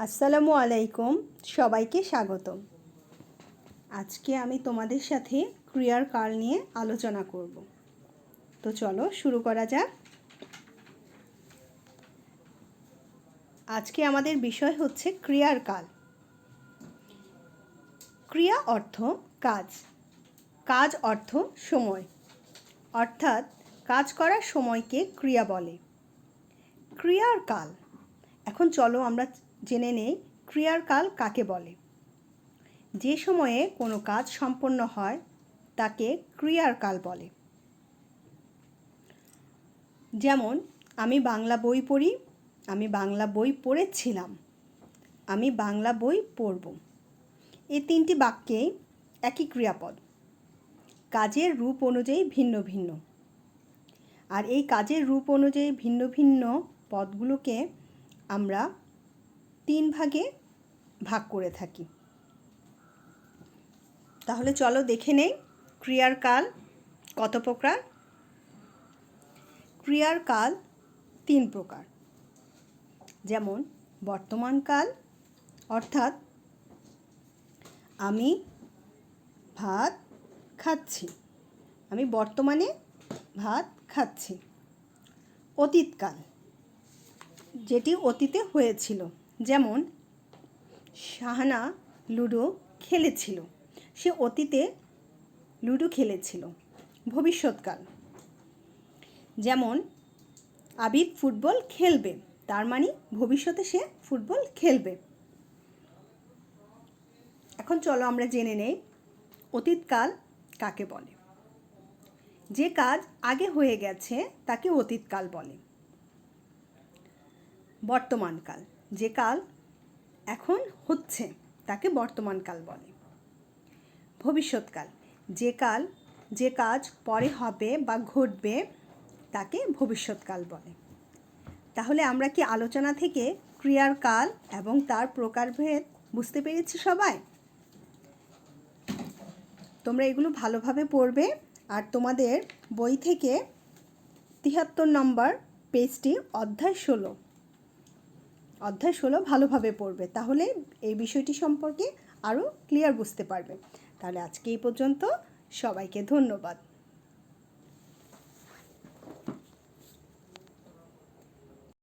আসসালামু আলাইকুম, সবাইকে স্বাগতম। আজকে আমি তোমাদের সাথে ক্রিয়ার কাল নিয়ে আলোচনা করব। তো চলো শুরু করা যাক। আজকে আমাদের বিষয় হচ্ছে ক্রিয়ার কাল। ক্রিয়া অর্থ কাজ, কাজ অর্থ সময়, অর্থাৎ কাজ করার সময়কে ক্রিয়া বলে। ক্রিয়ার কাল। এখন চলো আমরা জেনে নেই ক্রিয়ার কাল কাকে বলে। যে সময়ে কোনো কাজ সম্পন্ন হয় তাকে ক্রিয়ার কাল বলে। যেমন আমি বাংলা বই পড়ি, আমি বাংলা বই পড়েছিলাম, আমি বাংলা বই পড়ব। এই তিনটি বাক্যেই একই ক্রিয়াপদ, কাজের রূপ অনুযায়ী ভিন্ন ভিন্ন। আর এই কাজের রূপ অনুযায়ী ভিন্ন ভিন্ন পদগুলোকে আমরা 3 ভাগে ভাগ করে থাকি। তাহলে চলো দেখে নেই ক্রিয়ার কাল কত প্রকার। ক্রিয়ার কাল 3 প্রকার। যেমন বর্তমান কাল, অর্থাৎ আমি ভাত খাচ্ছি, আমি বর্তমানে ভাত খাচ্ছি। অতীতকাল, যেটি অতীতে হয়েছিল। যেমন শাহানা লুডো খেলেছিল, সে অতীতে লুডো খেলেছিল। ভবিষ্যৎকাল, যেমন আবিদ ফুটবল খেলবে, তার মানে ভবিষ্যতে সে ফুটবল খেলবে। এখন চলো আমরা জেনে নেই অতীতকাল কাকে বলে। যে কাজ আগে হয়ে গেছে তাকে অতীতকাল বলে। বর্তমানকাল, যে কাল এখন হচ্ছে তাকে বর্তমানকাল বলে। ভবিষ্যৎকাল, যে কাজ পরে হবে বা ঘটবে তাকে ভবিষ্যৎকাল বলে। তাহলে আমরা কি আলোচনা থেকে ক্রিয়ার কাল এবং তার প্রকারভেদ বুঝতে পেরেছি সবাই? তোমরা এগুলো ভালোভাবে পড়বে আর তোমাদের বই থেকে 73 নম্বর পেজটি অধ্যায় 16 ভালোভাবে পড়বে, তাহলে এই বিষয়টি সম্পর্কে আরও ক্লিয়ার বুঝতে পারবে। তাহলে আজকে এই পর্যন্ত, সবাইকে ধন্যবাদ।